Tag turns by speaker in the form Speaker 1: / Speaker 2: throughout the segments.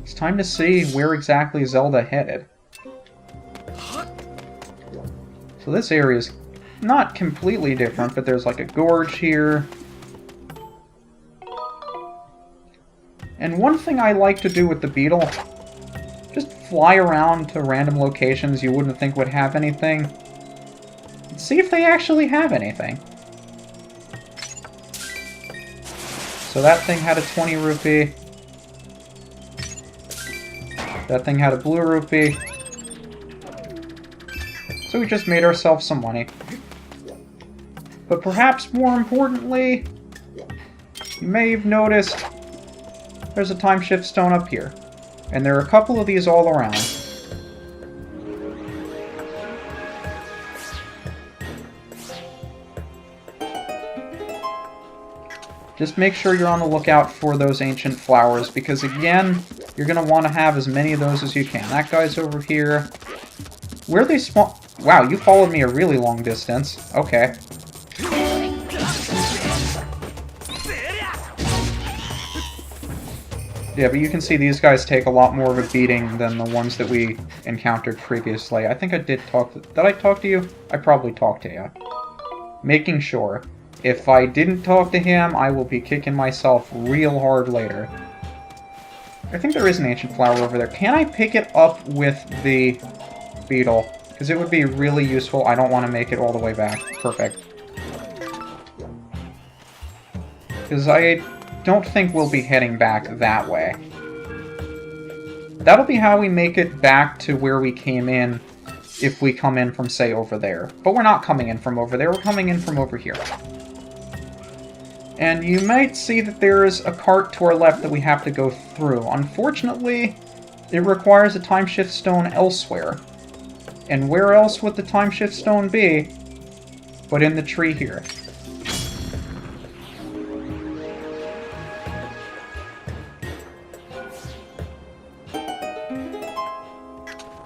Speaker 1: It's time to see where exactly Zelda headed. So this area is not completely different, but there's like a gorge here. And one thing I like to do with the beetle, just fly around to random locations you wouldn't think would have anything. And see if they actually have anything. So that thing had a 20 rupee. That thing had a blue rupee. So we just made ourselves some money. But perhaps more importantly, you may have noticed there's a time shift stone up here. And there are a couple of these all around. Just make sure you're on the lookout for those ancient flowers, because again, you're going to want to have as many of those as you can. That guy's over here. Where they spawn... Wow, you followed me a really long distance. Okay. Yeah, but you can see these guys take a lot more of a beating than the ones that we encountered previously. I think I did talk to... Did I talk to you? I probably talked to you. Making sure. If I didn't talk to him, I will be kicking myself real hard later. I think there is an ancient flower over there. Can I pick it up with the beetle? Because it would be really useful. I don't want to make it all the way back. Perfect. Because I don't think we'll be heading back that way. That'll be how we make it back to where we came in if we come in from, say, over there. But we're not coming in from over there. We're coming in from over here. And you might see that there is a cart to our left that we have to go through. Unfortunately, it requires a time shift stone elsewhere. And where else would the time shift stone be but in the tree here?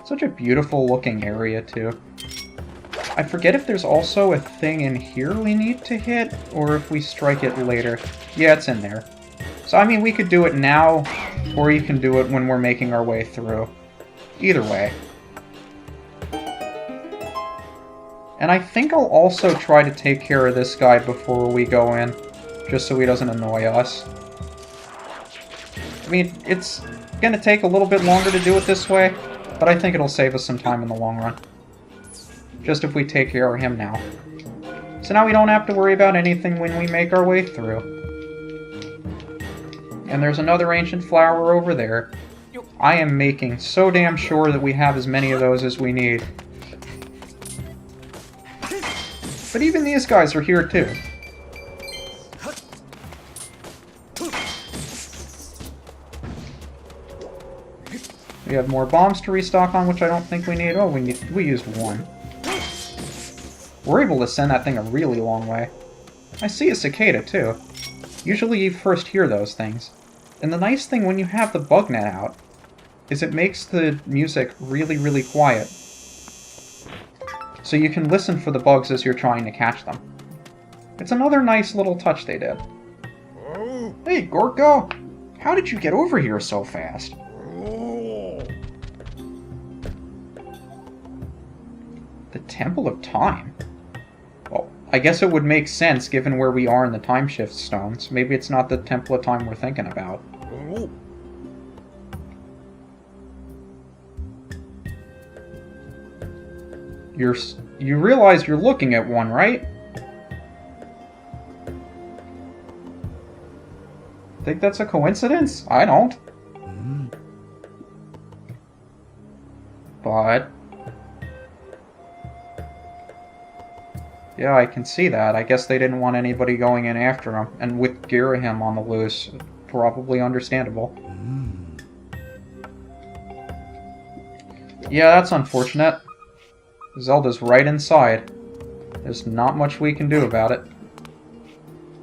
Speaker 1: Such a beautiful looking area too. I forget if there's also a thing in here we need to hit, or if we strike it later. Yeah, it's in there. So, I mean, we could do it now, or you can do it when we're making our way through. Either way. And I think I'll also try to take care of this guy before we go in, just so he doesn't annoy us. I mean, it's gonna take a little bit longer to do it this way, but I think it'll save us some time in the long run. Just if we take care of him now. So now we don't have to worry about anything when we make our way through. And there's another ancient flower over there. I am making so damn sure that we have as many of those as we need. But even these guys are here too. We have more bombs to restock on, which I don't think we need. Oh, we used one. We're able to send that thing a really long way. I see a cicada, too. Usually you first hear those things. And the nice thing when you have the bug net out is it makes the music really, really quiet. So you can listen for the bugs as you're trying to catch them. It's another nice little touch they did. Hey, Gorko! How did you get over here so fast? The Temple of Time? Well, I guess it would make sense given where we are in the time shift stones. Maybe it's not the Temple of Time we're thinking about. You realize you're looking at one, right? Think that's a coincidence? I don't. But... yeah, I can see that. I guess they didn't want anybody going in after him. And with Girahim on the loose, probably understandable. Yeah, that's unfortunate. Zelda's right inside. There's not much we can do about it.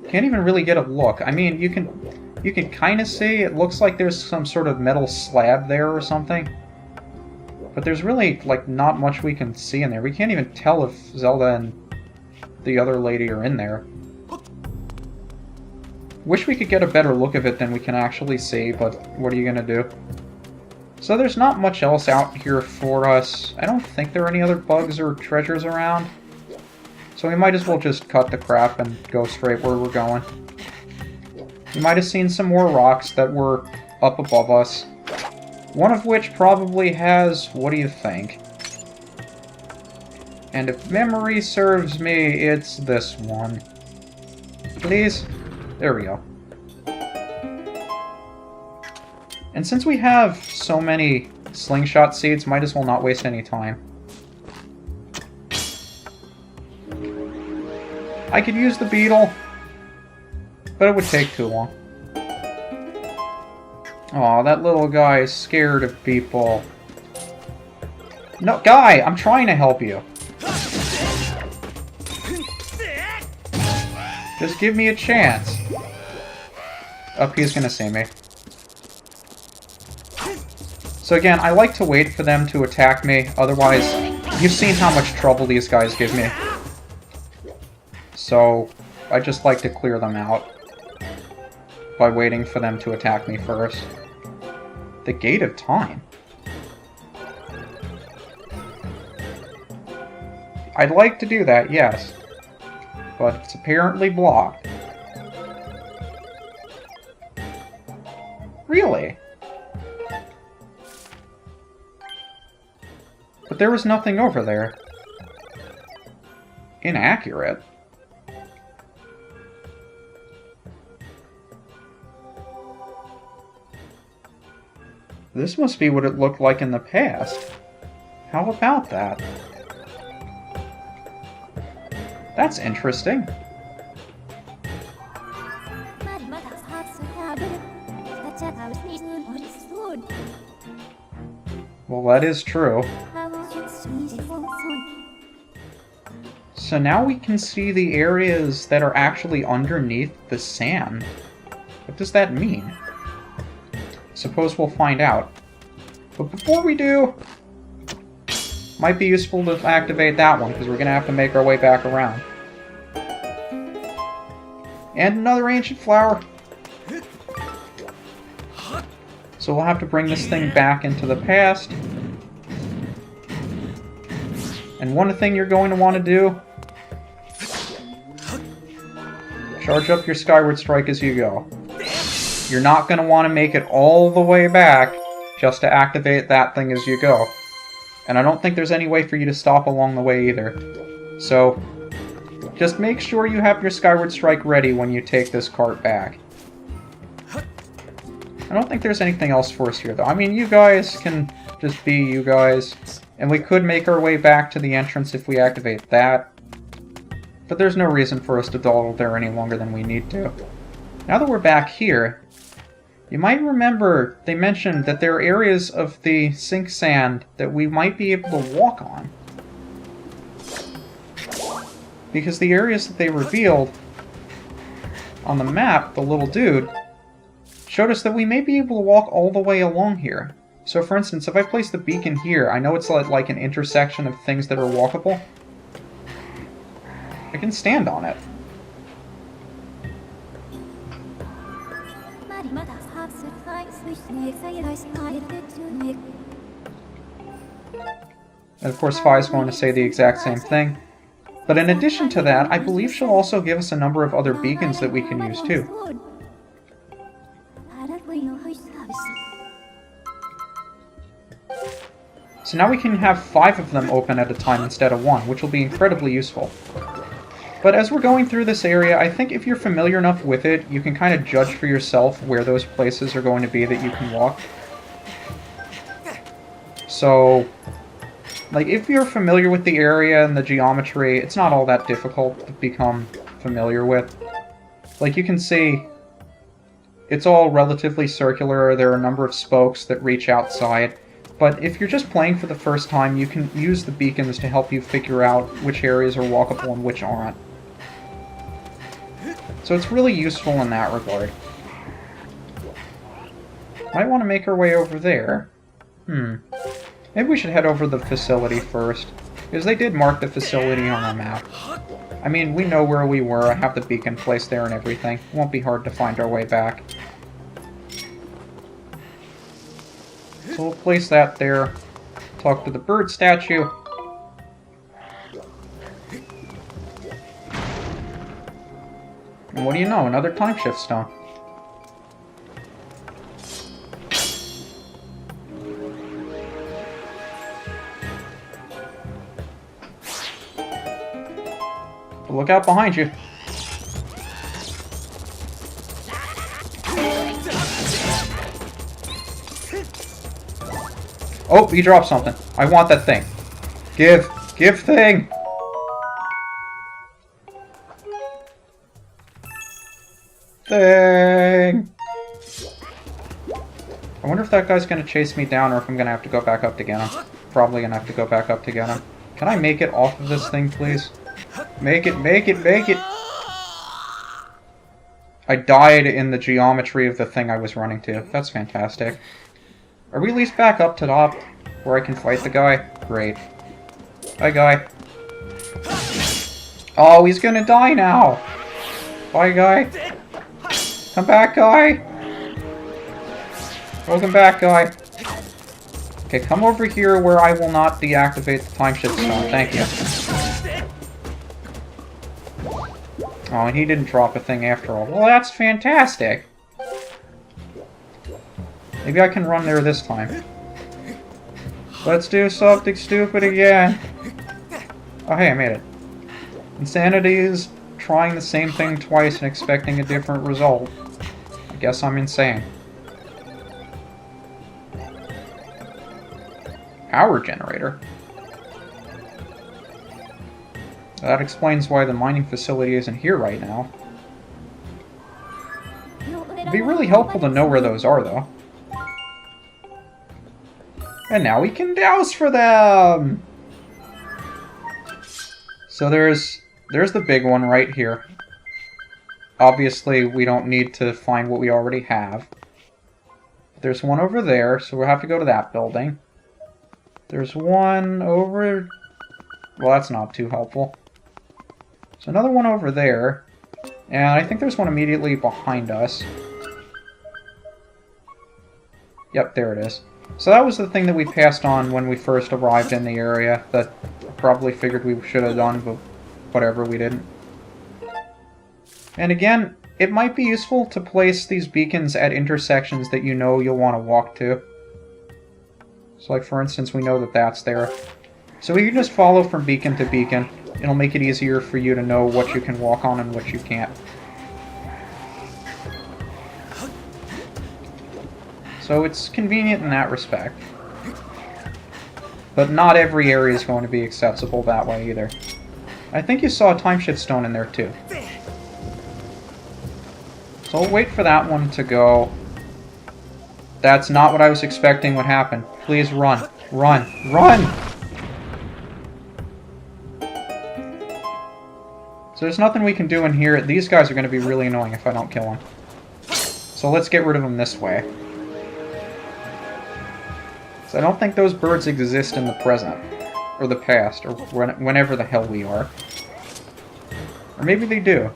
Speaker 1: Can't even really get a look. I mean, you can kind of see, it looks like there's some sort of metal slab there or something. But there's really, like, not much we can see in there. We can't even tell if Zelda and the other lady are in there. Wish we could get a better look of it than we can actually see, but what are you gonna do? So there's not much else out here for us. I don't think there are any other bugs or treasures around. So we might as well just cut the crap and go straight where we're going. You might have seen some more rocks that were up above us. One of which probably has... what do you think? And if memory serves me, it's this one. Please? There we go. And since we have so many slingshot seeds, might as well not waste any time. I could use the beetle, but it would take too long. Aw, that little guy is scared of people. No, guy, I'm trying to help you. Just give me a chance. Oh, he's gonna see me. So again, I like to wait for them to attack me, otherwise, you've seen how much trouble these guys give me. So, I just like to clear them out by waiting for them to attack me first. The Gate of Time. I'd like to do that, yes. But it's apparently blocked. Really? But there was nothing over there. Inaccurate. This must be what it looked like in the past. How about that? That's interesting. Well, that is true. So now we can see the areas that are actually underneath the sand. What does that mean? Suppose we'll find out. But before we do, might be useful to activate that one, because we're going to have to make our way back around. And another ancient flower. So we'll have to bring this thing back into the past. And one thing you're going to want to do, charge up your Skyward Strike as you go. You're not going to want to make it all the way back just to activate that thing as you go. And I don't think there's any way for you to stop along the way either. So, just make sure you have your Skyward Strike ready when you take this cart back. I don't think there's anything else for us here, though. I mean, you guys can just be you guys. And we could make our way back to the entrance if we activate that. But there's no reason for us to dawdle there any longer than we need to. Now that we're back here, you might remember they mentioned that there are areas of the sink sand that we might be able to walk on. Because the areas that they revealed on the map, the little dude, showed us that we may be able to walk all the way along here. So for instance, if I place the beacon here, I know it's like an intersection of things that are walkable. I can stand on it. And of course, Fi's going to say the exact same thing. But in addition to that, I believe she'll also give us a number of other beacons that we can use too. So now we can have 5 of them open at a time instead of 1, which will be incredibly useful. But as we're going through this area, I think if you're familiar enough with it, you can kind of judge for yourself where those places are going to be that you can walk. So, like, if you're familiar with the area and the geometry, it's not all that difficult to become familiar with. Like, you can see, it's all relatively circular, there are a number of spokes that reach outside. But if you're just playing for the first time, you can use the beacons to help you figure out which areas are walkable and which aren't. So it's really useful in that regard. Might want to make our way over there. Maybe we should head over to the facility first, because they did mark the facility on our map. I mean, we know where we were, I have the beacon placed there and everything. It won't be hard to find our way back. So we'll place that there. Talk to the bird statue. And what do you know? Another time shift stone. Look out behind you. Oh, he dropped something. I want that thing. Give thing! Thing! I wonder if that guy's gonna chase me down or if I'm gonna have to go back up to get him. Probably gonna have to go back up to get him. Can I make it off of this thing, please? Make it, make it, make it! I died in the geometry of the thing I was running to. That's fantastic. Are we at least back up to top where I can fight the guy? Great. Hi, guy. Oh, he's gonna die now! Bye, guy. Come back, guy! Welcome back, guy. Okay, come over here where I will not deactivate the time shift stone. Thank you. Oh, and he didn't drop a thing after all. Well, that's fantastic! Maybe I can run there this time. Let's do something stupid again! Oh, hey, I made it. Insanity is trying the same thing twice and expecting a different result. I guess I'm insane. Power generator? That explains why the mining facility isn't here right now. It'd be really helpful to know where those are, though. And now we can douse for them! So there's the big one right here. Obviously, we don't need to find what we already have. There's one over there, so we'll have to go to that building. There's one over... Well, that's not too helpful. So another one over there. And I think there's one immediately behind us. Yep, there it is. So that was the thing that we passed on when we first arrived in the area that probably figured we should have done, but whatever, we didn't. And again, it might be useful to place these beacons at intersections that you know you'll want to walk to. So like, for instance, we know that that's there. So we can just follow from beacon to beacon. It'll make it easier for you to know what you can walk on and what you can't. So it's convenient in that respect. But not every area is going to be accessible that way either. I think you saw a time shift stone in there too. So we'll wait for that one to go. That's not what I was expecting would happen. Please run. Run. Run! So there's nothing we can do in here. These guys are going to be really annoying if I don't kill them. So let's get rid of them this way. So I don't think those birds exist in the present. Or the past. Or whenever the hell we are. Or maybe they do.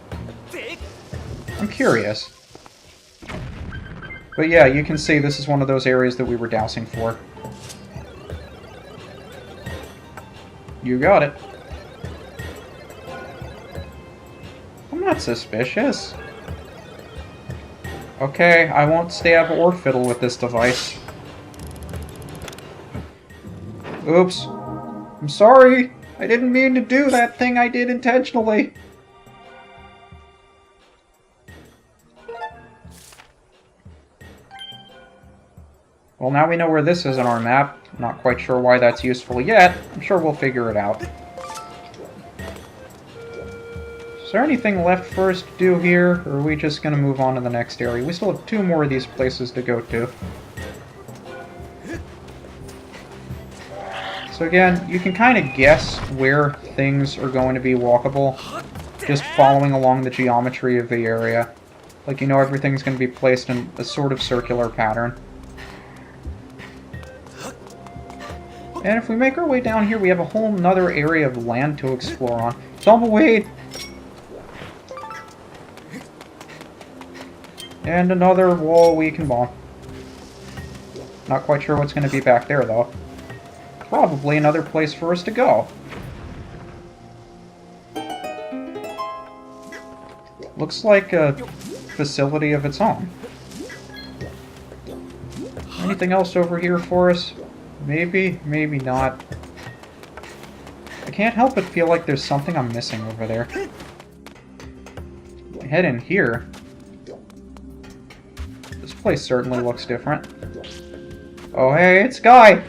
Speaker 1: I'm curious. But yeah, you can see this is one of those areas that we were dousing for. You got it. I'm not suspicious. Okay, I won't stab or fiddle with this device. Oops. I'm sorry. I didn't mean to do that thing I did intentionally. Well, now we know where this is on our map. Not quite sure why that's useful yet. I'm sure we'll figure it out. Is there anything left for us to do here, or are we just going to move on to the next area? We still have 2 more of these places to go to. So again, you can kind of guess where things are going to be walkable, just following along the geometry of the area. Like, you know everything's going to be placed in a sort of circular pattern. And if we make our way down here, we have a whole nother area of land to explore on. Tumbleweed! And another wall we can bomb. Not quite sure what's going to be back there, though. Probably another place for us to go. Looks like a facility of its own. Anything else over here for us? Maybe, maybe not. I can't help but feel like there's something I'm missing over there. Head in here. This place certainly looks different. Oh, hey, it's Guy!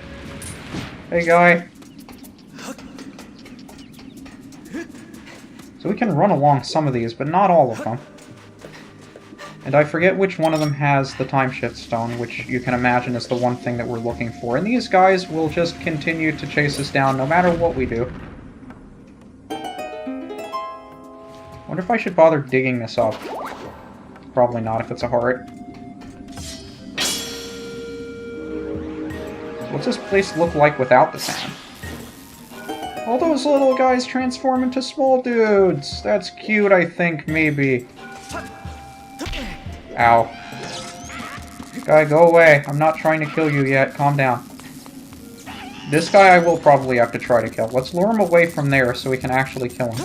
Speaker 1: Hey, Guy. So we can run along some of these, but not all of them. And I forget which one of them has the time shift stone, which you can imagine is the one thing that we're looking for. And these guys will just continue to chase us down no matter what we do. Wonder if I should bother digging this up. Probably not if it's a heart. What's this place look like without the sand? All those little guys transform into small dudes. That's cute, I think, maybe. Ow. Guy, go away. I'm not trying to kill you yet. Calm down. This guy I will probably have to try to kill. Let's lure him away from there so we can actually kill him.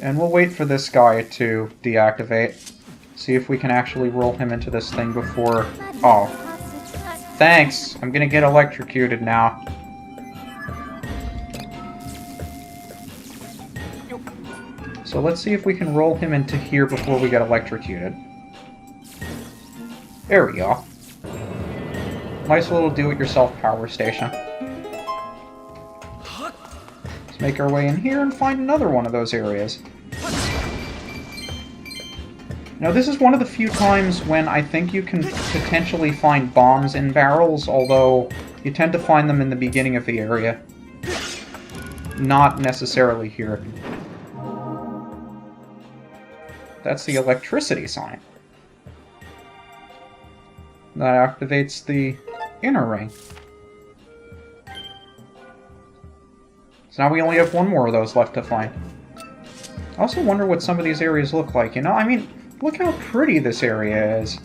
Speaker 1: And we'll wait for this guy to deactivate. See if we can actually roll him into this thing before... Oh. Thanks! I'm gonna get electrocuted now. So let's see if we can roll him into here before we get electrocuted. There we go. Nice little do-it-yourself power station. Let's make our way in here and find another one of those areas. Now, this is one of the few times when I think you can potentially find bombs in barrels, although you tend to find them in the beginning of the area. Not necessarily here. That's the electricity sign. That activates the inner ring. So now we only have one more of those left to find. I also wonder what some of these areas look like, you know? I mean, look how pretty this area is.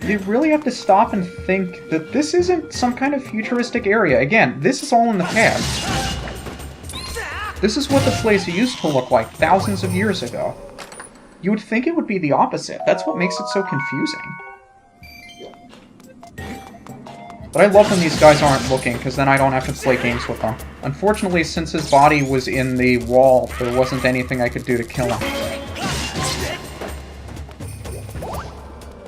Speaker 1: You really have to stop and think that this isn't some kind of futuristic area. Again, this is all in the past. This is what the place used to look like thousands of years ago. You would think it would be the opposite. That's what makes it so confusing. But I love when these guys aren't looking, because then I don't have to play games with them. Unfortunately, since his body was in the wall, there wasn't anything I could do to kill him.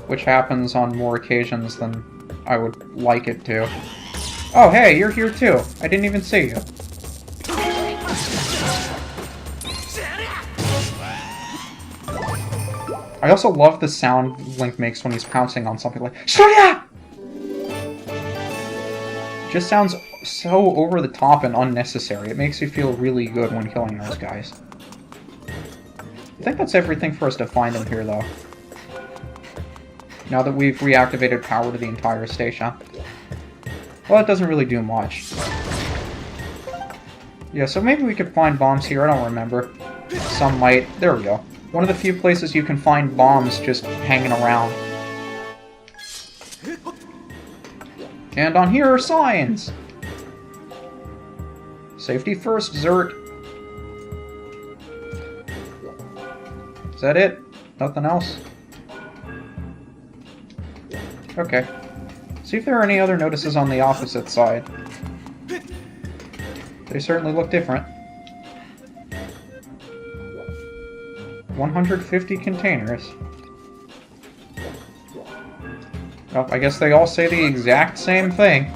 Speaker 1: Which happens on more occasions than I would like it to. Oh, hey, you're here too. I didn't even see you. I also love the sound Link makes when he's pouncing on something like Shoya! Just sounds so over the top and unnecessary. It makes you feel really good when killing those guys. I think that's everything for us to find in here, though. Now that we've reactivated power to the entire station. Well, it doesn't really do much. Yeah, so maybe we could find bombs here. I don't remember. Some might. There we go. One of the few places you can find bombs just hanging around. And on here are signs! Safety first, Zert. Is that it? Nothing else? Okay. See if there are any other notices on the opposite side. They certainly look different. 150 containers. Oh, I guess they all say the exact same thing.